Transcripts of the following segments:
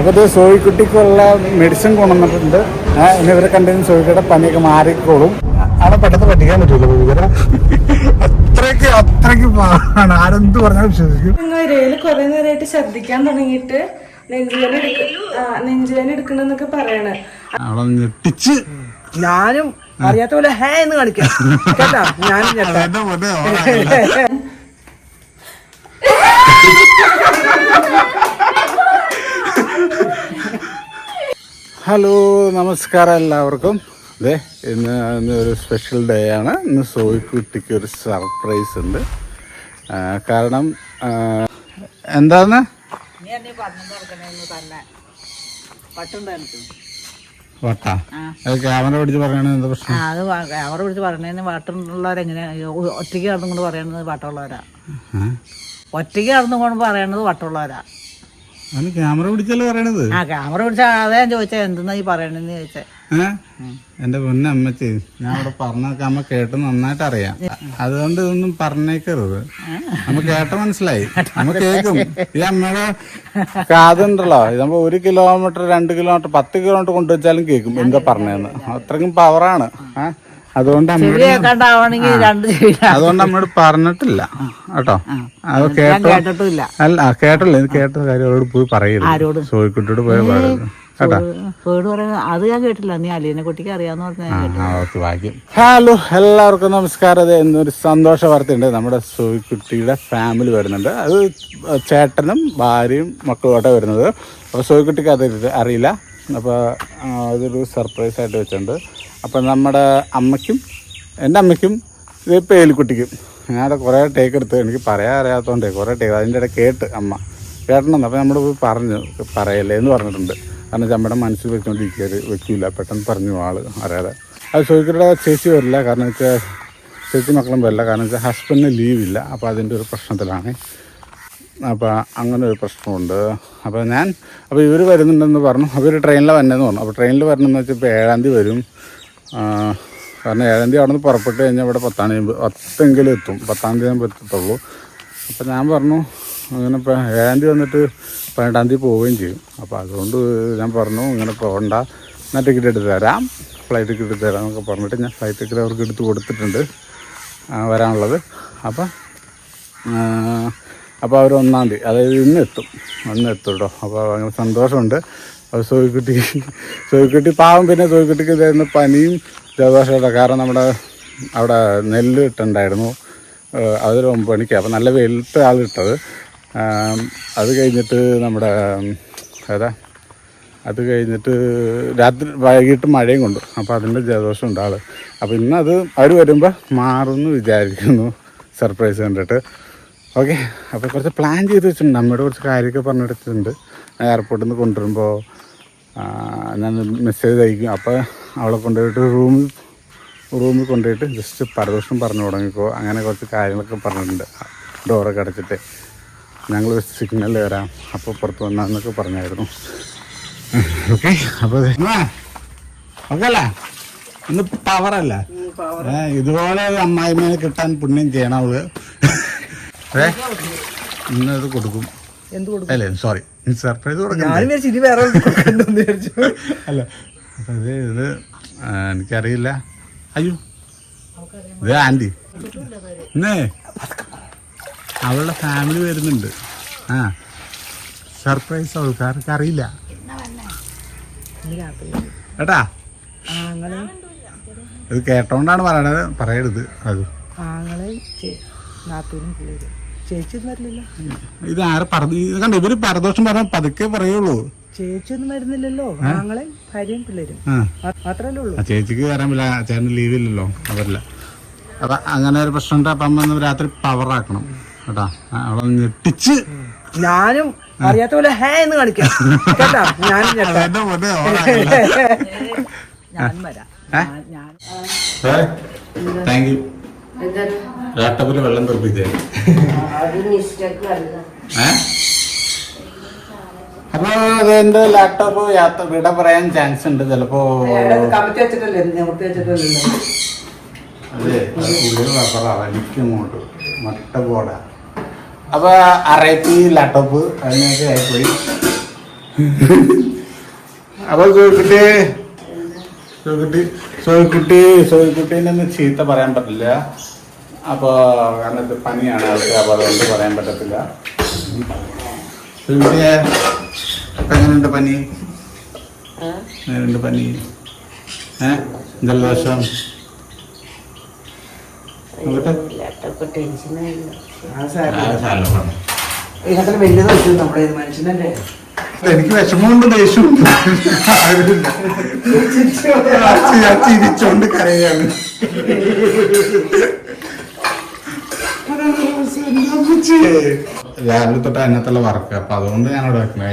അപ്പോൾ ഇത് സോയിക്കുട്ടിക്കുള്ള മെഡിസിൻ കൊണ്ടുവന്നിട്ടുണ്ട്. ഇനി ഇവരെ കണ്ടെങ്കിൽ സോയിക്കുട്ടിയുടെ പനിയൊക്കെ മാറിക്കോളും. അവിടെ പെട്ടെന്ന് പഠിക്കാൻ പറ്റില്ല ഇവരെ അത്രയ്ക്ക് പാടാണ്. ആരെന്ത് പറഞ്ഞാൽ വിശ്വസിക്കും. കുറെ നേരമായിട്ട് ശ്രദ്ധിക്കാൻ തുടങ്ങിയിട്ട് നെഞ്ചുവേന എടുക്കണെന്നൊക്കെ പറയണേ. അവിടെ ഞെട്ടിച്ച് ഞാനും അറിയാത്ത പോലെ ഹേ എന്ന് കാണിക്കാം കേട്ടോ. ഞാനും ഹലോ, നമസ്കാരം എല്ലാവർക്കും. അതെ, ഇന്ന് ഒരു സ്പെഷ്യൽ ഡേ ആണ്. ഇന്ന് സോയിക്കുട്ടിക്ക് ഒരു സർപ്രൈസ് ഉണ്ട്. കാരണം എന്താന്ന് വട്ടാ ക്യാമറ പിടിച്ച് പറയണത് എന്താ പ്രശ്നം? അത് ക്യാമറ പിടിച്ച് പറയണതിന് വട്ടുള്ളവരെങ്ങനെ ഒറ്റയ്ക്ക് നടന്നുകൊണ്ട് പറയണത് വട്ടുള്ളവരാ. ഒറ്റയ്ക്ക് നടന്നുകൊണ്ട് പറയണത് വട്ടുള്ളവരാ. ക്യാമറ പിടിച്ചല്ലേ പറയണത്? ക്യാമറ പിടിച്ചാ അതേ ഞാൻ ചോദിച്ചാ എന്തെന്നാ ഈ പറയണെന്ന് ചോദിച്ചേ. എന്റെ പൊന്നെ അമ്മച്ചി, ഞാൻ അവിടെ പറഞ്ഞൊക്കെ അമ്മ കേട്ട് നന്നായിട്ട് അറിയാം. അതുകൊണ്ട് ഇതൊന്നും പറഞ്ഞേക്കരുത്. നമ്മ കേട്ട മനസ്സിലായി, നമ്മ കേൾക്കും. ഈ അമ്മയുടെ കാതുണ്ടല്ലോ, ഇതാകുമ്പോ 1 കിലോമീറ്റർ 2 കിലോമീറ്റർ 10 കിലോമീറ്റർ കൊണ്ടുവച്ചാലും കേൾക്കും എന്താ പറഞ്ഞതെന്ന്. അത്രയ്ക്കും പവറാണ്. അതുകൊണ്ട് അമ്മയോട് പറഞ്ഞിട്ടില്ല കേട്ടോ. അത് കേട്ടില്ല. അല്ല കേട്ടില്ല, ഇത് കേട്ട കാര്യം അവരോട് പോയി പറയരുത്. സോയിക്കുട്ടിയോട് പോയി പറയരുത് കേട്ടോ. അത് ഞാൻ കേട്ടില്ല. നീ അലീനെ കുട്ടിക്ക് അറിയാന്ന് പറഞ്ഞ. ഹലോ, എല്ലാവർക്കും നമസ്കാരം. അത് എന്നൊരു സന്തോഷ വാർത്തയുണ്ട്. നമ്മുടെ സോയിക്കുട്ടിയുടെ ഫാമിലി വരുന്നുണ്ട്. അത് ചേട്ടനും ഭാര്യയും മക്കളുമായിട്ടാണ് വരുന്നത്. അപ്പോൾ സോയിക്കുട്ടിക്ക് അത് അറിയില്ല. അപ്പോൾ അതൊരു സർപ്രൈസ് ആയിട്ട് വെച്ചിട്ടുണ്ട്. അപ്പം നമ്മുടെ അമ്മയ്ക്കും എൻ്റെ അമ്മയ്ക്കും ഇത് പേലിക്കുട്ടിക്കും ഞാനവിടെ കുറേ ടേക്ക് എടുത്ത്, എനിക്ക് പറയാൻ അറിയാത്തതുകൊണ്ട് കുറേ ടേക്ക് അതിൻ്റെ ഇടയിൽ കേട്ട് അമ്മ കേട്ടണമെന്ന്. അപ്പോൾ നമ്മൾ പറഞ്ഞു പറയല്ലേ എന്ന് പറഞ്ഞിട്ടുണ്ട്. കാരണം നമ്മുടെ മനസ്സിൽ വെക്കില്ല, പെട്ടെന്ന് പറഞ്ഞു ആള് അറിയാതെ. അത് ചോദിക്കരുടെ ചേച്ചി വരില്ല, കാരണം വെച്ചാൽ ചേച്ചി മക്കളും വരില്ല, കാരണം വെച്ചാൽ ഹസ്ബൻഡിന് ലീവില്ല. അപ്പോൾ അതിൻ്റെ ഒരു പ്രശ്നത്തിലാണ്. അപ്പോൾ അങ്ങനെ ഒരു പ്രശ്നമുണ്ട്. അപ്പോൾ ഇവർ വരുന്നുണ്ടെന്ന് പറഞ്ഞു. അവർ ട്രെയിനിലാണ് വന്നതെന്ന് പറഞ്ഞു. അപ്പോൾ ട്രെയിനിൽ വരണമെന്ന് വെച്ചാൽ ഇപ്പോൾ 7-ാം തീയതി വരും. കാരണം 7-ാം തീയതി അവിടെ നിന്ന് പുറപ്പെട്ട് കഴിഞ്ഞാൽ ഇവിടെ 10-എങ്കിലും എത്തും. 10-ാം തീയതി ആകുമ്പോൾ എത്തത്തുള്ളൂ. അപ്പോൾ ഞാൻ പറഞ്ഞു അങ്ങനെ ഇപ്പോൾ 7-ാം തീയതി വന്നിട്ട് 12-ാം തീയതി പോവുകയും ചെയ്യും. അപ്പോൾ അതുകൊണ്ട് ഞാൻ പറഞ്ഞു ഇങ്ങനെ പോകണ്ട, ഞാൻ ടിക്കറ്റ് എടുത്ത് തരാം, ഫ്ലൈറ്റ് ടിക്കറ്റ് എടുത്ത് തരാം എന്നൊക്കെ പറഞ്ഞിട്ട് ഞാൻ ഫ്ലൈറ്റ് ടിക്കറ്റ് അവർക്ക് എടുത്ത് കൊടുത്തിട്ടുണ്ട് വരാനുള്ളത്. അപ്പോൾ അവർ 1-ാം തീയതി, അതായത് ഇന്ന് എത്തും കേട്ടോ. അപ്പോൾ അങ്ങനെ സന്തോഷമുണ്ട്. അപ്പോൾ സോയിക്കുട്ടി പാവം. പിന്നെ സോയിക്കുട്ടിക്ക് ഇതായിരുന്നു പനിയും ജലദോഷമൊക്കെ. കാരണം നമ്മുടെ അവിടെ നെല്ല് ഇട്ടുണ്ടായിരുന്നു. അതൊരു 9 മണിക്ക്. അപ്പോൾ നല്ല വെയിലത്ത് ആളിട്ടത്. അത് കഴിഞ്ഞിട്ട് അത് കഴിഞ്ഞിട്ട് വൈകിട്ട് മഴയും കൊണ്ടു. അപ്പോൾ അതിൻ്റെ ജലദോഷം ഉണ്ട് ആൾ. അപ്പോൾ ഇന്നത് അവർ വരുമ്പോൾ മാറുമെന്ന് വിചാരിക്കുന്നു, സർപ്രൈസ് കണ്ടിട്ട്. ഓക്കെ, അപ്പോൾ കുറച്ച് പ്ലാൻ ചെയ്ത് വെച്ചിട്ടുണ്ട്. അമ്മയോട് കുറച്ച് കാര്യമൊക്കെ പറഞ്ഞെടുത്തിട്ടുണ്ട്. എയർപോർട്ടിൽ നിന്ന് കൊണ്ടുവരുമ്പോൾ ഞാൻ മെസ്സേജ് അയക്കും. അപ്പോൾ അവളെ കൊണ്ടുപോയിട്ട് റൂമിൽ കൊണ്ടുപോയിട്ട് ജസ്റ്റ് പരദോഷം പറഞ്ഞു തുടങ്ങിക്കോ, അങ്ങനെ കുറച്ച് കാര്യങ്ങളൊക്കെ പറഞ്ഞിട്ടുണ്ട്. ഡോറൊക്കെ അടച്ചിട്ട് ഞങ്ങൾ സിഗ്നലിൽ വരാം, അപ്പോൾ പുറത്ത് വന്നാന്നൊക്കെ പറഞ്ഞായിരുന്നു. ഓക്കെ, അപ്പോൾ ഓക്കെ അല്ലേ, ഇന്ന് പവറല്ല. ഇതുപോലെ അമ്മായിമ്മേനെ കിട്ടാൻ പുണ്യം ചെയ്യണം അവള്. ഇന്നത് കൊടുക്കും അല്ലേ? സോറി, സർപ്രൈസ് കൊടുക്കാം. അല്ല, അപ്പം ഇത് എനിക്കറിയില്ല. അയ്യോ, ഇത് ആൻറ്റി ഇന്നേ അവളുടെ ഫാമിലി വരുന്നുണ്ട്. സർപ്രൈസ് അവൾക്കാർക്ക് അറിയില്ല കേട്ടാ. ഇത് കേട്ടോണ്ടാണ് പറയണത്, പറയരുത്. അത് ഇത് ആരെ പറഞ്ഞു കണ്ട, ഇവര് പരദോഷം പറഞ്ഞാൽ പതുക്കെ പറയുള്ളൂ. ചേച്ചിയൊന്നും വരുന്നില്ലല്ലോ, ആങ്ങളെ ഭാര്യയും പിള്ളേരും മാത്രല്ലേ ഉള്ളൂ. ചേച്ചിക്ക് വരാൻ പറ്റില്ല, ചേട്ടന് ലീവില്ലല്ലോ, അവരില്ല. അപ്പൊ അങ്ങനെ ഒരു പ്രശ്നമുണ്ട്. അപ്പം അമ്മ രാത്രി പവറാക്കണം കേട്ടാ. അവളെ ഞെട്ടിച്ച് ഞാനും അറിയാത്ത പോലെ ഹേ എന്ന് കാണിക്കാം കേട്ടാ. ഞാനും താങ്ക് യു. ലാപ്ടോപ്പിൽ വെള്ളം തെറിപ്പിച്ചേ. അപ്പൊ അതെന്റെ ലാപ്ടോപ്പ് വിട പറയാൻ ചാൻസ് ഉണ്ട് ചിലപ്പോ. അതെ, വലിക്കങ്ങോട്ട് മട്ട ബോർഡാ. അപ്പൊ RIP ലാപ്ടോപ്പ് അതിനൊക്കെ ആയിപ്പോയി. അപ്പൊ സോയിക്കുട്ടീനൊന്നും ചീത്ത പറയാൻ പറ്റില്ല. അപ്പൊ കാരണം ഇത് പനിയാണ് ആൾക്ക്, അപ്പൊ അതുകൊണ്ട് പറയാൻ പറ്റത്തില്ല. സോയിക്കുട്ടിയെ അപ്പൊ എങ്ങനെയുണ്ട് പനി? എങ്ങനെയുണ്ട് പനി? ജലദോഷം? എനിക്ക് വിഷമമുണ്ട്, ദേഷ്യമുണ്ട്. ഞാൻ ചിരിച്ചോണ്ട് കരയാണ്. രാവിലെ തൊട്ട് അതിനകത്തുള്ള വർക്ക്, അപ്പൊ അതുകൊണ്ട് ഞാൻ അവിടെ വെക്കണം.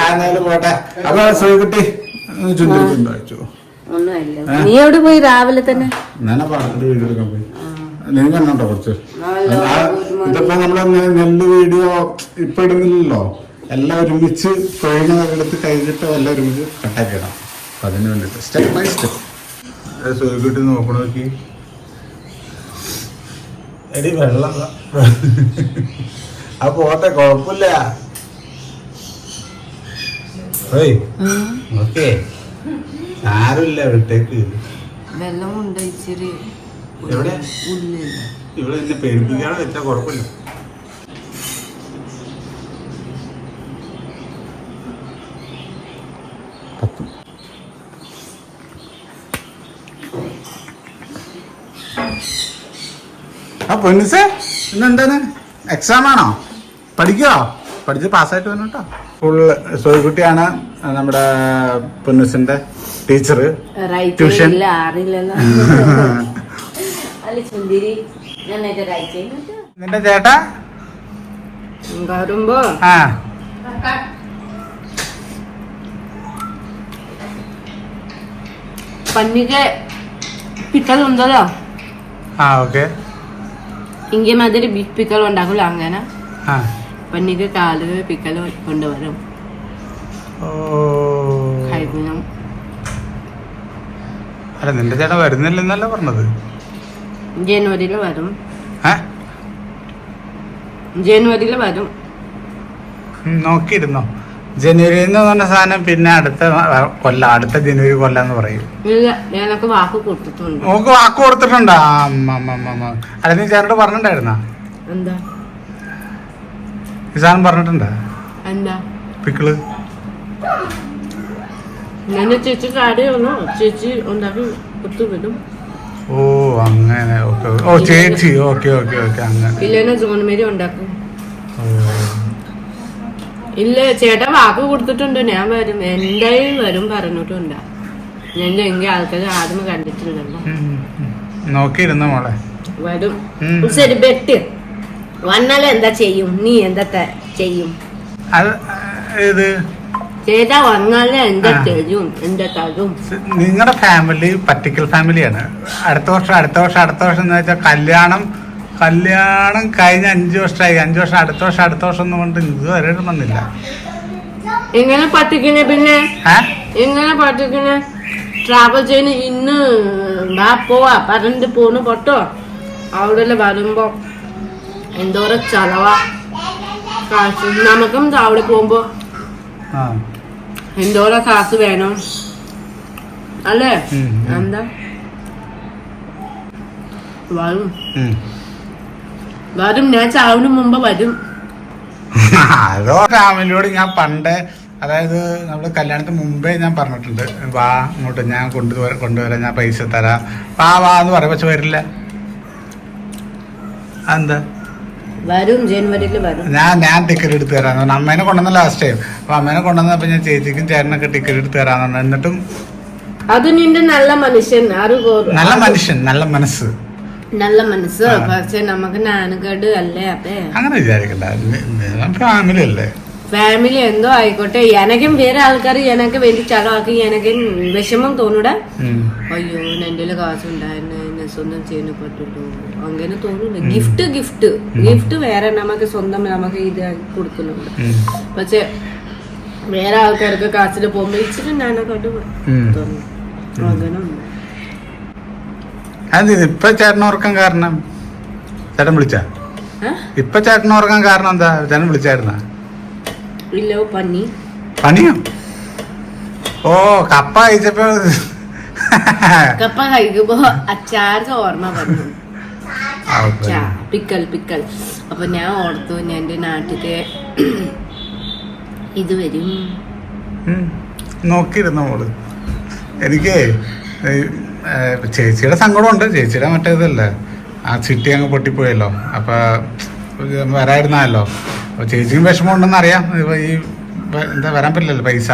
ഏതായാലും പോട്ടെ. അപ്പൊ സോയിക്കുട്ടി ചുണ്ടിട്ടുണ്ടോ വെച്ചു? നീ എവിടെ പോയി രാവിലെ തന്നെ? ഞാൻ പാടത്തിന്റെ വീഡിയോ എടുക്കാൻ പോയി. നീ കണ്ടോ കുറച്ച്? ഇതിപ്പോ നമ്മള് നെല്ല് വീഡിയോ ഇപ്പൊ ഇടുന്നില്ലല്ലോ, എല്ലാം ഒരുമിച്ച് തൊഴിൽ എടുത്ത് കഴിഞ്ഞിട്ട് എല്ലാം ഒരുമിച്ച് കട്ടാക്കിയിടാം. അപ്പൊ അതിന് വേണ്ടിട്ട് സ്റ്റെപ്പ് ബൈ സ്റ്റെപ്പ്. സോയിക്കുട്ടി നോക്കണ നോക്കി. എടി വെള്ളം ആ പോട്ടെ, കൊഴപ്പില്ല. ഓക്കേ, ആരുമില്ല വിട്ടേക്ക്. വെള്ളമുണ്ട് ഇച്ചിരി. എവിടെ? ഇവിടെ എന്നെ പേടിപ്പിക്കാതെ വെച്ചാ കുഴപ്പമില്ല. ആ പൊന്നിസേ, ഇന്നെന്താണ് എക്സാം ആണോ? പഠിക്കോ? പഠിച്ച് പാസ്സായിട്ട് വരണം കേട്ടോ. ഫുള്ള് സോയിക്കുട്ടിയാണ് നമ്മുടെ പൊന്നിസിന്റെ ടീച്ചർ. ട്യൂഷൻ നിന്റെ ചേട്ടാ വരുമ്പോ പന്നിക്ക് പിക്കൽ ഉണ്ടല്ലോ. ഓക്കെ. ഇങ്ങനെ മാതിരി ബീഫ് പിക്കൽ ഉണ്ടാക്കില്ല, അങ്ങനെ പന്നിക്ക് കാല് പിക്കൽ കൊണ്ടുവരും. കഴിക്കണം. അല്ല, നിന്റെ ചേട്ടൻ വരുന്നില്ലെന്നല്ല പറഞ്ഞത്. ജനുവരിയിൽ വരും. ജനുവരിയിൽ വരും. നോക്കിയിരുന്നോ? ജനുവരി എന്ന് പറഞ്ഞ സാധനം പിന്നെ അടുത്ത കൊല്ലം, അടുത്ത ജനുവരി കൊല്ലാന്ന് പറയും. ഇല്ല, ഞാനൊക്കെ വാക്ക് കൊടുത്തിട്ടുണ്ട്. നമുക്ക് വാക്ക് കൊടുത്തിട്ടുണ്ടാ? അല്ല, നീ ചേട്ടനോട് പറഞ്ഞിട്ടുണ്ടായിരുന്നാ? എന്താ ഈ സാധനം പറഞ്ഞിട്ടുണ്ടാ? എന്താ പിക്കിള്? ഞാൻ ചേച്ചി കാര്യമാണോ? ചേച്ചി ഉണ്ടാക്കി കൊടുത്തുവിടും. ഓ അങ്ങനെ. ഓക്കെ. ഓ ചേച്ചി. Okay okay okay. അങ്ങനെ. ഇല്ലെന്നെ ജോൺമേരി ഉണ്ടാക്കും. ഇല്ല, ചേട്ടൻ വാക്ക് കൊടുത്തിട്ടുണ്ട്, ഞാൻ വരും, എന്തായാലും വരും പറഞ്ഞിട്ടുണ്ട്. ഞാൻ എങ്കിൽ ആൾക്കാർ ആദ്യം കണ്ടിട്ടുണ്ടല്ലോ. നോക്കിയിരുന്ന മോളെ വരും. ശരി, ബെറ്റ് വന്നാലും എന്താ ചെയ്യും? നീ എന്താ ചെയ്യും? ഇത് ചേട്ടാ വന്നാലും എന്താ ചെയ്യും? എന്താ തരും? നിങ്ങളുടെ ഫാമിലി പർട്ടിക്കൽ ഫാമിലിയാണ്. അടുത്ത വർഷം എന്ന് വെച്ചാൽ കല്യാണം കഴിഞ്ഞ 5 വർഷമായി. 5 വർഷം അടുത്ത വർഷം ഒന്നും കൊണ്ട് ഇതുവരെ വന്നില്ല. എങ്ങനെ പറ്റിക്കണേ? പിന്നെ എങ്ങനെ പറ്റിക്കണേ? ട്രാവൽ ചെയ്യുന്ന ഇന്ന് പോവാ പറഞ്ഞിട്ട് പോന്ന് പൊട്ടോ. അവിടെ വരുമ്പോ എന്തോരം ചെലവാ കാശ്. നമുക്കും അവിടെ പോകുമ്പോ എന്തോരം കാശ് വേണം അല്ലേ? എന്താ വരും ഞാൻ ചാവിന് മുമ്പ് വരും. അതോ ഫാമിലിയോട് ഞാൻ പണ്ട്, അതായത് നമ്മള് കല്യാണത്തിന് മുമ്പേ ഞാൻ പറഞ്ഞിട്ടുണ്ട്, വാ ഇങ്ങോട്ട്, ഞാൻ കൊണ്ടുവരാം, ഞാൻ പൈസ തരാം, വാ എന്ന് പറയാം. പക്ഷെ വരില്ല. എന്താ? വരും, ജനുവരിയിൽ വരും. ഞാൻ ടിക്കറ്റ് എടുത്ത് തരാന്ന്. അമ്മേനെ കൊണ്ടുവന്ന ലാസ്റ്റ് ടൈം. അപ്പൊ അമ്മേനെ കൊണ്ടുവന്നപ്പോ ഞാൻ ചേച്ചിക്കും ചേട്ടനൊക്കെ ടിക്കറ്റ് എടുത്ത് തരാന്ന് പറഞ്ഞു. എന്നിട്ടും അത് നിന്റെ നല്ല മനുഷ്യൻ, നല്ല മനസ്സ് പക്ഷെ നമുക്ക് നാനുകേട് അല്ലേ? അതെ, അങ്ങനെ വിചാരിക്കണ്ട. ഫാമിലി അല്ലേ? ഫാമിലി എന്തോ ആയിക്കോട്ടെ. എനക്കും വേറെ ആൾക്കാർ എനക്ക് വേണ്ടി ചെലവാക്കി എനക്ക് വിഷമം തോന്നൂടെ? അയ്യോ എന്റെ കാശുണ്ടായിരുന്നു, എന്നെ സ്വന്തം ചെയ്യാൻ പറ്റുള്ളൂ, അങ്ങനെ തോന്നൂല. ഗിഫ്റ്റ് വേറെ നമുക്ക് സ്വന്തം നമുക്ക് ഇത് കൊടുക്കുന്നുണ്ട്. പക്ഷെ വേറെ ആൾക്കാർക്ക് കാശില് പോകുമ്പോ ഇച്ചിരി ഞാനൊക്കെ തോന്നും. അങ്ങനെ ഇപ്പൊ ചേട്ടൻ ഓർക്കാൻ കാരണം ചേട്ടൻ വിളിച്ച ഇപ്പൊ ചേട്ടൻ ഉറങ്ങാൻ കാരണം എന്താ? ചേട്ടൻ വിളിച്ചായിരുന്ന? ഇല്ല, പനി. പനിയോ? ഓ, കപ്പ കഴിച്ചപ്പോ കപ്പ കഴിക്കുമ്പോ അച്ചാറിന്റെ ഓർമ്മ വന്നു. പിക്കൽ. അപ്പൊ ഞാൻ ഓർത്തു ഞാൻ എന്റെ നാട്ടിലെ ഇത് വരും. നോക്കിയിരുന്ന മോള്. എനിക്ക് ചേച്ചിയുടെ സങ്കടമുണ്ട്. ചേച്ചിയുടെ മറ്റേതല്ലേ, ആ ചിട്ടി അങ്ങ് പൊട്ടിപ്പോയല്ലോ. അപ്പൊ വരായിരുന്നല്ലോ. അപ്പൊ ചേച്ചിക്കും വിഷമം ഉണ്ടെന്ന് അറിയാം. ഇപ്പൊ ഈ എന്താ വരാൻ പറ്റില്ലല്ലോ പൈസ.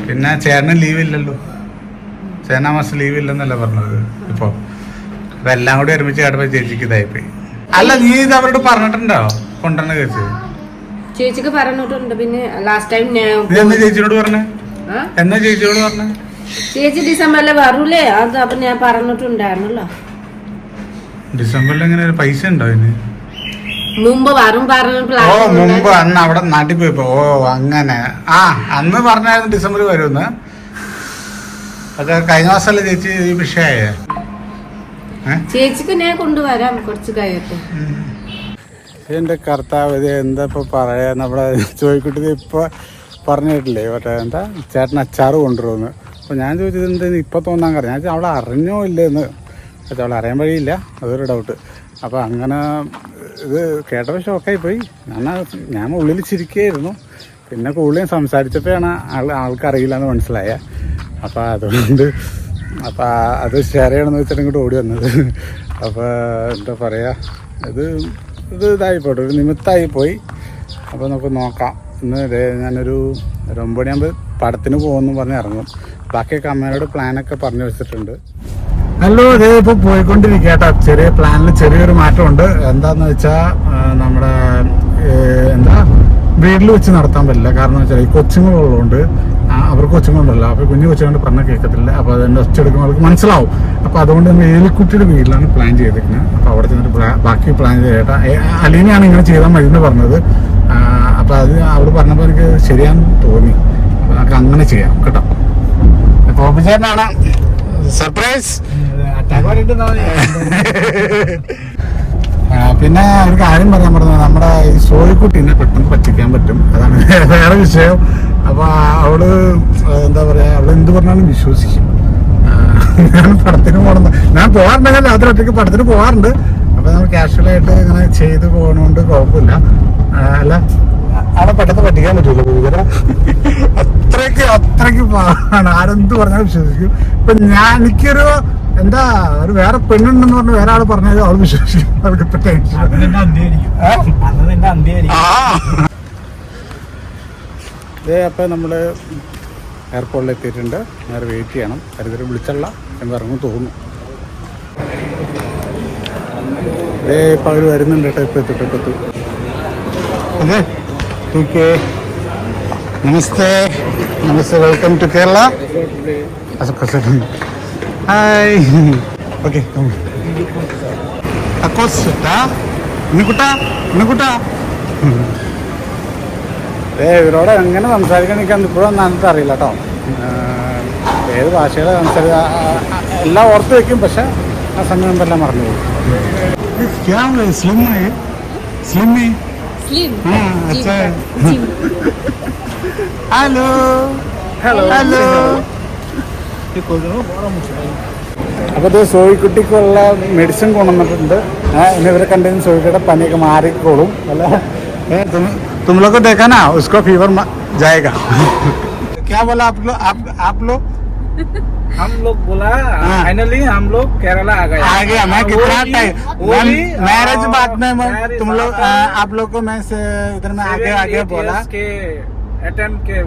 പിന്നെ ചേട്ടന് ലീവ് ഇല്ലല്ലോ, ചേട്ടനാ മാസം ലീവ് ഇല്ലെന്നല്ല പറഞ്ഞത്. ഇപ്പൊ അപ്പൊ എല്ലാം കൂടി ഒരുമിച്ച് കേട്ടപ്പോ ചേച്ചിക്ക് ഇതായിപ്പോയി. അല്ല, നീ ഇത് അവരോട് പറഞ്ഞിട്ടുണ്ടോ കൊണ്ടുവന്ന കേസ്? ചേച്ചിക്ക് പറഞ്ഞിട്ടുണ്ട്. പിന്നെ ലാസ്റ്റ് ടൈം നീ എന്നാ ചേച്ചിയോട് പറഞ്ഞേ? എന്നാ ചേച്ചിയോട് പറഞ്ഞേ? ചേച്ചി ഡിസംബറിലെ വരൂലേ, അത് അപ്പൊ ഞാൻ പറഞ്ഞിട്ടുണ്ടായിരുന്നല്ലോ. ഡിസംബറിൽ എങ്ങനെ പൈസ ഉണ്ടോ അതിന്? മുമ്പ് വരും പറഞ്ഞു. ഓ, മുമ്പ് അന്ന് അവിടെ നാട്ടിൽ പോയപ്പോ. ഓ, അങ്ങനെ. ആ, അന്ന് പറഞ്ഞായിരുന്നു ഡിസംബർ വരുമെന്ന്. അത് കഴിഞ്ഞ മാസമല്ലേ ചേച്ചി ഈ വിഷയമായ? ചേച്ചിക്ക് ഞാൻ കൊണ്ടുവരാം കുറച്ച് കഴിയട്ടെ. എന്റെ കർത്താവ്, ഇത് എന്താ ഇപ്പൊ പറയാ? നമ്മുടെ ചോദിക്കുട്ടി ഇപ്പൊ പറഞ്ഞിട്ടില്ലേ മറ്റേ എന്താ ചേട്ടൻ അച്ചാറ് കൊണ്ടുവരുമെന്ന്. അപ്പൊ ഞാൻ ചോദിച്ചത് എന്താ ഇപ്പൊ തോന്നാൻ കാരണം, ഞാൻ അവളെ അറിഞ്ഞോ ഇല്ലെന്ന്. പക്ഷെ അവളെ അറിയാൻ വഴിയില്ല, അതൊരു ഡൗട്ട്. അപ്പൊ അങ്ങനെ ഇത് കേട്ടപ്പോൾ ഷോക്കായി പോയി. ഞാൻ ഉള്ളിൽ ചിരിക്കുകയായിരുന്നു. പിന്നെ കൂടുതലും സംസാരിച്ചപ്പോഴാണ് ആൾക്കറിയില്ല എന്ന് മനസ്സിലായ. അപ്പം അതുകൊണ്ട് അത് ഷെയർ ചെയ്യണമെന്ന് വെച്ചിട്ട് ഇങ്ങോട്ട് ഓടി വന്നത്. അപ്പോൾ എന്താ പറയുക, ഇത് ഇതായിപ്പോട്ടെ, ഒരു നിമിത്തമായി പോയി. അപ്പോൾ നമുക്ക് നോക്കാം. ഇന്ന് ഞാനൊരു 9 മണിയാകുമ്പോൾ പടത്തിന് പോകുമെന്ന് പറഞ്ഞ് ഇറങ്ങും. ബാക്കിയൊക്കെ അമ്മേനോട് പ്ലാനൊക്കെ പറഞ്ഞു വെച്ചിട്ടുണ്ട്. ഹലോ, ഇതേ ഇപ്പോൾ പോയിക്കൊണ്ടിരിക്കുക കേട്ടോ. ചെറിയ പ്ലാനിൽ ചെറിയൊരു മാറ്റമുണ്ട്. എന്താന്ന് വെച്ചാൽ നമ്മുടെ വീട്ടിൽ വെച്ച് നടത്താൻ പറ്റില്ല. കാരണം വെച്ചാൽ ഈ കൊച്ചുങ്ങളുള്ളതുകൊണ്ട്, അവർക്ക് കൊച്ചുങ്ങളുണ്ടല്ലോ. അപ്പോൾ കുഞ്ഞു കൊച്ചുകൊണ്ട് പറഞ്ഞാൽ കേൾക്കത്തില്ല. അപ്പോൾ അതിൻ്റെ ഒച്ച എടുക്കുമ്പോൾ അവർക്ക് മനസ്സിലാവും. അപ്പോൾ അതുകൊണ്ട് നമ്മൾ ഏലിക്കുട്ടിയുടെ വീട്ടിലാണ് പ്ലാൻ ചെയ്തിരിക്കുന്നത്. അപ്പോൾ അവിടെ ചെന്നിട്ട് ബാക്കി പ്ലാൻ ചെയ്തേട്ടാ. അലീനയാണ് ഇങ്ങനെ ചെയ്താൽ മതി എന്ന് പറഞ്ഞത്. അപ്പോൾ അത് അവൾ പറഞ്ഞപ്പോൾ എനിക്ക് ശരിയാന്ന് തോന്നി. അപ്പോൾ നമുക്ക് അങ്ങനെ ചെയ്യാം കേട്ടോ. അപ്പോൾ ചേട്ടനാണ് സർപ്രൈസ്. പിന്നെ ഒരു കാര്യം പറയാൻ പറഞ്ഞത്, നമ്മുടെ ഈ സോയിക്കുട്ടീനെ പെട്ടെന്ന് പറ്റിക്കാൻ പറ്റും. അതാണ് വേറെ വിഷയം. അപ്പൊ അവള് എന്താ പറയാ, അവള് എന്ത് പറഞ്ഞാലും വിശ്വസിക്കും. ഞാൻ പടത്തിന് പോകണം, ഞാൻ പോകാറുണ്ടെങ്കിൽ രാത്രി ഒറ്റയ്ക്ക് പടത്തിന് പോകാറുണ്ട്. അപ്പൊ നമ്മൾ കാഷ്വലായിട്ട് ഇങ്ങനെ ചെയ്ത് പോകണോണ്ട് കുഴപ്പമില്ല. അല്ല, അവിടെ പെട്ടെന്ന് പറ്റിക്കാൻ പറ്റൂല ഭൂകര. അത്രയ്ക്ക് പാടാണ്. ആരെന്ത് പറഞ്ഞാലും വിശ്വസിക്കും. ഇപ്പൊ എനിക്കൊരു എന്താ ഒരു വേറെ പെണ്ണുണ്ടെന്ന് പറഞ്ഞ് വേറെ ആള് പറഞ്ഞാൽ അവള് വിശ്വസിക്കും. അവൾക്ക് ഇപ്പൊ ടെൻഷൻ. അപ്പൊ നമ്മള് എയർപോർട്ടിൽ എത്തിയിട്ടുണ്ട്. നേരെ വെയിറ്റ് ചെയ്യണം. കരുതൽ വിളിച്ചല്ല എന്ന് ഇറങ്ങും തോന്നുന്നു. ഇപ്പൊ അവര് വരുന്നുണ്ട് കേട്ടോ. ഇപ്പൊ എത്തിപ്പെട്ടു. അതെ, namaste. Welcome to Kerala. Hi. Okay, ഇവരോട് എങ്ങനെ സംസാരിക്കാൻ നിൽക്കാൻ ഇപ്പോഴും നമുക്ക് അറിയില്ല കേട്ടോ. ഏത് ഭാഷകളെ സംസാരിക്കുക എല്ലാം ഓർത്ത് വെക്കും. പക്ഷെ ആ സമയം എല്ലാം മറന്നു പോകും. Hello hello. അപ്പോൾ ഇത് സോയിക്കുട്ടിക്കുള്ള മെഡിസിൻ കൊണ്ടുവന്നിട്ടുണ്ട്. ഇനി ഇവരെ കണ്ടതിന് സോയിക്കുട്ടിയുടെ പനിയൊക്കെ മാറിക്കോളും. അല്ല, तुम लोग को देखा ना, उसको फीवर जाएगा. क्या बोला आप लोग? हम लोग बोला फाइनली हम लोग केरला आ गया. मैं कितना टाइम मैरिज बाद में तुम लोग आप लोग को मैं इधर में आगे बोला के अटेम्प्ट के.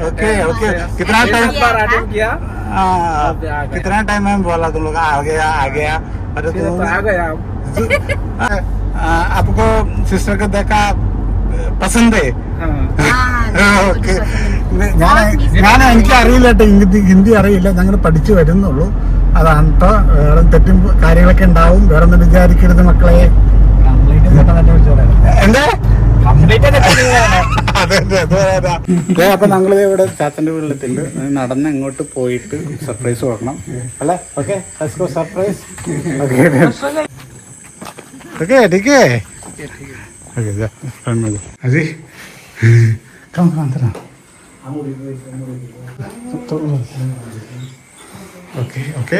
ओके कितना टाइम अटेम्प्ट किया. कितना टाइम में बोला तुम लोग आ गया. अरे तो आ गया. आपको सिस्टर को देखा പസന്ത്. ഞാൻ എനിക്ക് അറിയില്ല കേട്ടോ, ഹിന്ദി അറിയില്ല. ഞങ്ങൾ പഠിച്ചു വരുന്നുള്ളൂ. അതാണ് കേട്ടോ. വേറെ തെറ്റും കാര്യങ്ങളൊക്കെ ഉണ്ടാവും. വേറെ ഒന്നും വിചാരിക്കരുത് മക്കളെ. എന്താ അപ്പൊ ഞങ്ങൾ ഇവിടെ ചാത്തന്റെ വീട്ടിലെത്തിണ്ട്. നടന്ന് ഇങ്ങോട്ട് പോയിട്ട് സർപ്രൈസ് കൊടുക്കണം അല്ലേ? Okay, surprise. ഓക്കെ, ठीक है. Okay, yeah, friend में अजी कम अंदर ഓക്കെ ഓക്കെ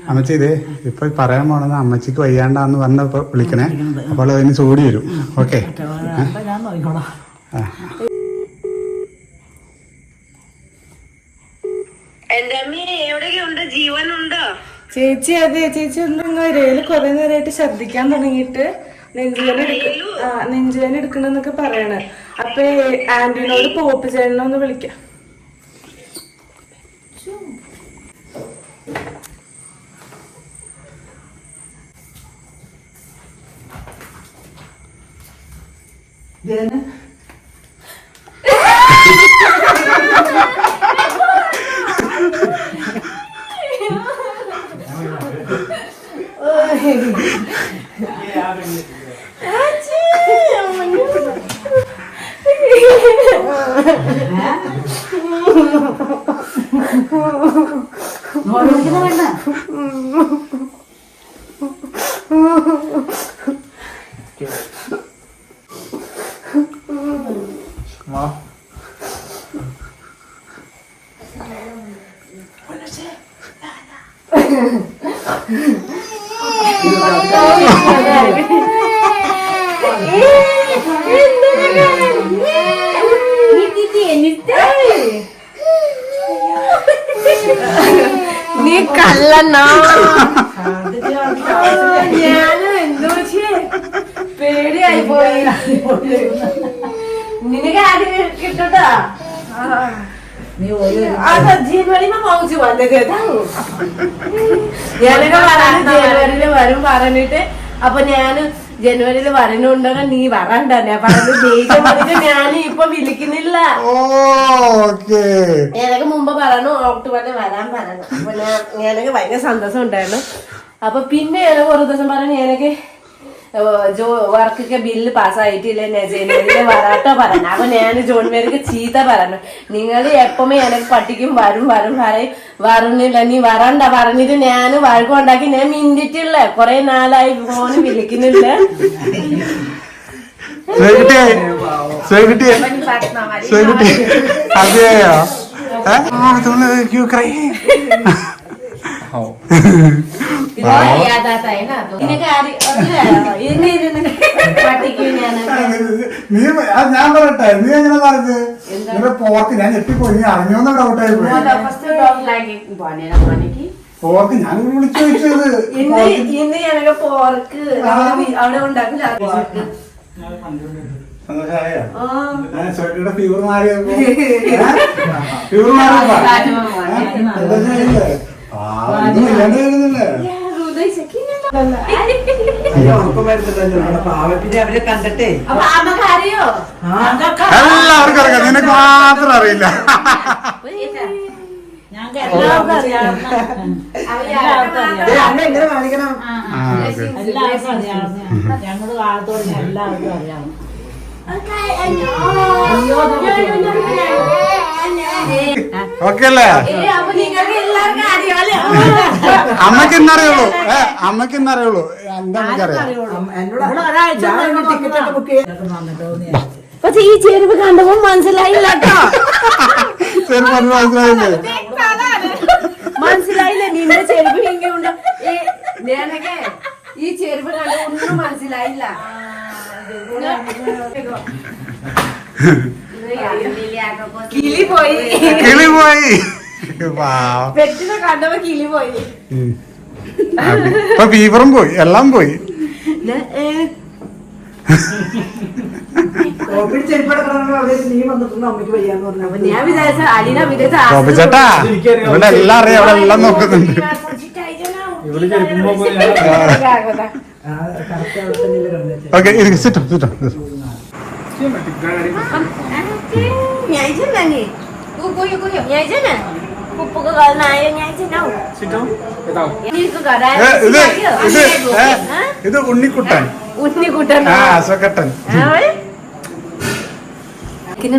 അമ്മച്ചി ഇതേ ഇപ്പൊ പറയാൻ പോണെന്ന് അമ്മച്ചിക്ക് വയ്യാണ്ടാന്ന് പറഞ്ഞപ്പോ വിളിക്കണേ, അപ്പോൾ അതിന് ചൂടി വരും. ഓക്കെ ഞാൻ നോക്കിക്കോളാം. ചേച്ചി അതെ ചേച്ചി ഒന്നും ഇരയില് കുറെ നേരമായിട്ട് ഛർദിക്കാൻ തുടങ്ങിയിട്ട് നെഞ്ചുവേന എടുക്കണെന്നൊക്കെ പറയണേ. അപ്പൊ ആന്റിനോട് പോപ്പ് ചേട്ടനൊന്ന് വിളിക്കാം. നീ കള്ളനാ, ഞാനും എന്തോ പേടിയായി പോയി. നിനക്ക് ആദ്യം കിട്ടട്ടാ ജനുവരി പൗച്ച് വന്നത് ഞാനൊക്കെ പറഞ്ഞു ജനുവരിയില് വരും പറഞ്ഞിട്ട്. അപ്പൊ ഞാന് ജനുവരിയിൽ വരണുണ്ടോ നീ വരണ്ട പറഞ്ഞു ദേഷ്യം പറഞ്ഞിട്ട് ഞാൻ ഇപ്പൊ വിളിക്കുന്നില്ല. ഞാനൊക്കെ മുമ്പ് പറഞ്ഞു ഒക്ടോബറിൽ വരാൻ പറഞ്ഞു. അപ്പൊ ഞാനൊക്കെ ഭയങ്കര സന്തോഷം ഉണ്ടായിരുന്നു. അപ്പൊ പിന്നെ ഒരു ദിവസം പറഞ്ഞു ഞാനൊക്കെ വർക്കൊക്കെ ബില്ല് പാസ്സായിട്ടില്ല, ജനുവരിയില് വരാട്ടോ പറഞ്ഞു. അപ്പൊ ഞാൻ ജോൺമേരിക്ക് ചീത്ത പറഞ്ഞു, നിങ്ങൾ എപ്പോഴും എനിക്ക് പട്ടിക്കും വരും വരും പറയും, വരുന്നില്ല നീ വരണ്ട പറഞ്ഞിട്ട് ഞാൻ വഴക്കുണ്ടാക്കി. ഞാൻ മിണ്ടിട്ടില്ല, കൊറേ നാളായി ഫോണ് വിളിക്കുന്നില്ല. ഞാൻ പറയട്ടെ, നീ എങ്ങനെ പറഞ്ഞത് പോർക്ക്? ഞാൻ ഞെട്ടിപ്പോയി, നീ അറിഞ്ഞോന്ന് ഡൗട്ടായി പോയി. പോർക്ക് ഞാൻ വിളിച്ചു ചോദിച്ചത് ഇന്ന് ഞങ്ങൾക്ക് പോർക്ക് അവിടെ ഉണ്ടാക്കില്ല. ഫീവർ മാറിയപ്പോ ഫീവർ അവരെ കണ്ടിട്ടേ എല്ലാവർക്കും അറിയാം, നിനക്ക് മാത്രം അറിയില്ല. എല്ലാവർക്കും അറിയാം. ഞങ്ങള് കാലത്തോട് എല്ലാവർക്കും അറിയാം. ഓക്കെ അല്ലേ? അമ്മക്ക് ഇന്നറിയുള്ളൂ, അമ്മക്ക് ഇന്നറിയുള്ളൂ. എന്താ നമുക്കറിയാം. പക്ഷെ ഈ ചെരുപ്പ് കണ്ടപ്പോ മനസ്സിലായില്ല കേട്ടോ. മനസ്സിലായില്ലേ? മനസ്സിലായില്ല നിന്റെ ചെരുപ്പ് ഇങ്ങുണ്ടോ. ഞാനൊക്കെ ഈ ചെരുപ്പ് കണ്ട ഒന്നും മനസ്സിലായില്ല. കിളി പോയി, കിളി പോയി. പെറ്റിനെ കണ്ടപ്പോ കിളി പോയി. ഇപ്പൊ ഫീവറും പോയി, എല്ലാം പോയി. ഞാൻ വിചാരിച്ച അലീന വിചാരിച്ച ചേട്ടാ ഇവിടെ എല്ലാം അറിയാം, അവിടെ എല്ലാം നോക്കുന്നുണ്ട്. ഓക്കെ സിറ്റോ സിറ്റോ. ഇത് ഉണ്ണിക്കുട്ടൻ, ഉണ്ണിക്കുട്ടൻ അശോകട്ടൻ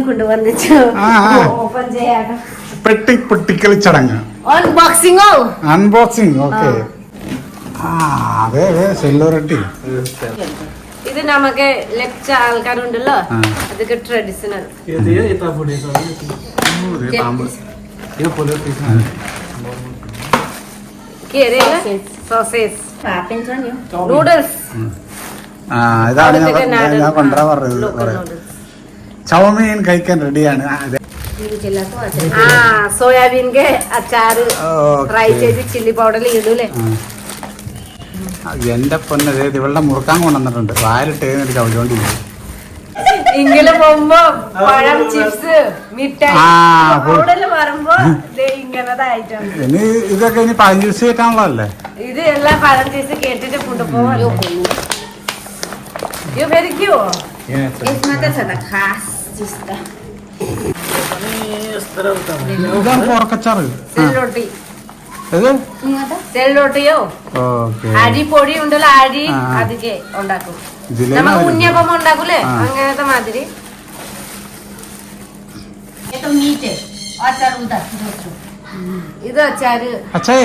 കൊണ്ടുവന്നു ഓപ്പൺ ചെയ്യാട്ടോ. പൊട്ടിക്കൽ ചടങ്ങ്, അൺബോക്സിംഗോ? അൺബോക്സിംഗ്. ഓക്കെ ആ അതെ അതെ സെല്ലോറട്ടി. ഇത് നമുക്ക് ലക്ഷ ആൾക്കാരുണ്ടല്ലോ, അതൊക്കെ ട്രഡീഷണൽ. Sausage, noodles. ഇതാണ് ഞാൻ കൊണ്ടുവരാൻ പറഞ്ഞത്. ചവമീൻ കഴിക്കാൻ റെഡിയാണ്. സോയാബീൻക്ക് അച്ചാറ് ഫ്രൈ ചെയ്ത് ചില്ലി പൗഡറിൽ ഇടൂലേ. എന്റെ പൊന്നെ ഇവളുടെ മുറുക്കാൻ കൊണ്ടുവന്നിട്ടുണ്ട്. വാരിട്ട് കവിച്ചോണ്ടിരിക്കും. ഇങ്ങനെ പോകുമ്പോ പഴം, ചിപ്സ്, മിഠായി പൗഡറിൽ വരുമ്പോ ഇങ്ങനത്തെ ഐറ്റം. ഇനി ഇതൊക്കെ ഇനി പഴം ജ്യൂസ് കേട്ടാണല്ലോ. ഇത് എല്ലാം പഴം ചിപ്സ് കേട്ടിട്ട് കൊണ്ടുപോകാൻ. Yo verikiu. Es mata sana khas jista. ഇതാണ് പോർക്കച്ചാറ്. സെല്ലോട്ടി. ഇത് സെല്ലോട്ടിയോ അരി പൊടി ഉണ്ടല്ലോ, അരി അതിക്ക് ഉണ്ടാക്കും. നമുക്ക് ഉണ്ണിയപ്പം ഉണ്ടാക്കൂലേ, അങ്ങനത്തെ മാതിരി. ഇത് അച്ചാറ്. അച്ഛേ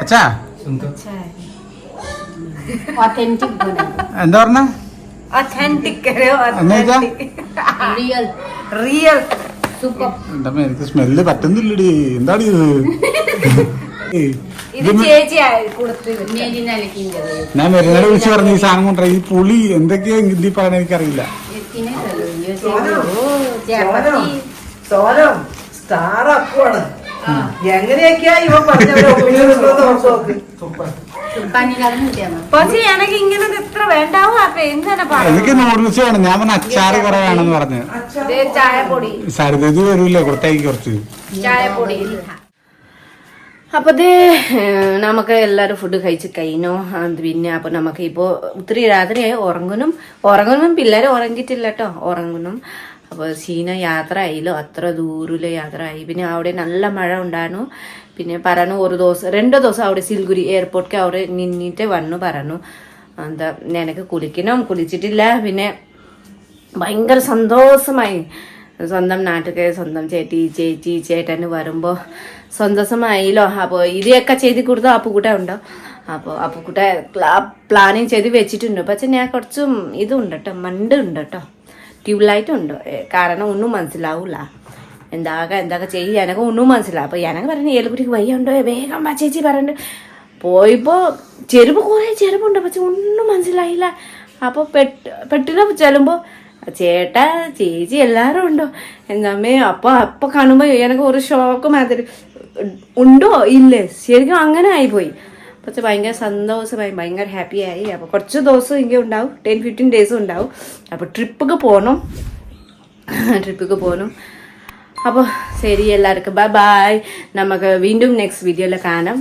അച്ഛാ എന്താ പറഞ്ഞ? Authentic real super. എന്താ എനിക്ക് സ്മെല്ല് പറ്റുന്നില്ലടി. എന്താടി ഇത് ചേച്ചി ഞാൻ മെരുന്നാട് വിളിച്ച് പറഞ്ഞു ഈ സാധനം കൊണ്ടുവരാ. ഈ പുളി എന്തൊക്കെയോ ഹിന്ദി പറയാൻ എനിക്കറിയില്ല. എങ്ങനെയൊക്കെയാ ഇവ പക്ഷെ എനിക്ക് ഇങ്ങനെ എത്ര വേണ്ടാവും. അപ്പൊ എന്താണ് എനിക്ക് നൂഡിൽസ് വേണം. ഞാൻ പറഞ്ഞ അച്ചാറ് കുറെ വേണമെന്ന് പറഞ്ഞു. ചായപ്പൊടി സരിതത് വരൂല്ലേ കൊടുത്തേക്ക് കുറച്ച് ചായപ്പൊടി. അപ്പൊ നമുക്ക് എല്ലാരും ഫുഡ് കഴിച്ച് കഴിഞ്ഞു. പിന്നെ അപ്പൊ നമുക്ക് ഇപ്പോ ഒത്തിരി രാത്രിയായി. ഉറങ്ങുന്നും പിള്ളേരെ ഉറങ്ങിയിട്ടില്ല കേട്ടോ, ഉറങ്ങുന്നും. അപ്പോൾ ചീന യാത്ര ആയില്ലോ, അത്ര ദൂരിലെ യാത്ര ആയി. പിന്നെ അവിടെ നല്ല മഴ ഉണ്ടായിരുന്നു. പിന്നെ പറഞ്ഞു 2 ദിവസം അവിടെ സിൽഗുരി എയർപോർട്ടിൽ അവിടെ നിന്നിട്ട് വന്നു. പറഞ്ഞു എന്താ എനിക്ക് കുളിച്ചിട്ടില്ല. പിന്നെ ഭയങ്കര സന്തോഷമായി. സ്വന്തം നാട്ടിൽ സ്വന്തം ചേച്ചി ചേട്ടന് വരുമ്പോൾ സന്തോഷമായില്ലോ. അപ്പോൾ ഇതൊക്കെ ചെയ്ത് കൊടുത്തോ അപ്പുകൂട്ട ഉണ്ടോ. അപ്പോൾ അപ്പുകൂട്ട പ്ലാനിങ് ചെയ്ത് വെച്ചിട്ടുണ്ട്. പക്ഷെ ഞാൻ കുറച്ചും ഇതുണ്ട് കേട്ടോ, മണ്ട് ഉണ്ട് കേട്ടോ, ട്യൂബ്ലൈറ്റ് ഉണ്ട്. കാരണം ഒന്നും മനസ്സിലാവൂല. എന്തൊക്കെ ചെയ്യുക എനിക്ക് ഒന്നും മനസ്സിലാവും. അപ്പോൾ ഞാനൊക്കെ പറഞ്ഞു ഏലക്കുട്ടിക്ക് വയ്യുണ്ടോ, വേഗം വാ ചേച്ചി പറഞ്ഞു. പോയപ്പോൾ കുറേ ചെരുപ്പുണ്ട്, പക്ഷെ ഒന്നും മനസ്സിലായില്ല. അപ്പോൾ പെട്ടില ചെല്ലുമ്പോൾ ചേട്ടാ ചേച്ചി എല്ലാവരും ഉണ്ടോ എന്നമ്മേ. അപ്പോൾ കാണുമ്പോൾ എനിക്ക് ഒരു ഷോക്ക് മാതിരി ഉണ്ടോ ഇല്ലേ, ശരിക്കും അങ്ങനെ ആയിപ്പോയി. പക്ഷെ ഭയങ്കര സന്തോഷമായി, ഭയങ്കര ഹാപ്പിയായി. അപ്പോൾ കുറച്ച് ദിവസം ഇങ്ങനെ ഉണ്ടാവും, 10-15 ഡേയ്സ് ഉണ്ടാവും. അപ്പോൾ ട്രിപ്പൊക്കെ പോകണം. അപ്പോൾ ശരി എല്ലാവർക്കും ബൈ. നമുക്ക് വീണ്ടും നെക്സ്റ്റ് വീഡിയോയിൽ കാണാം.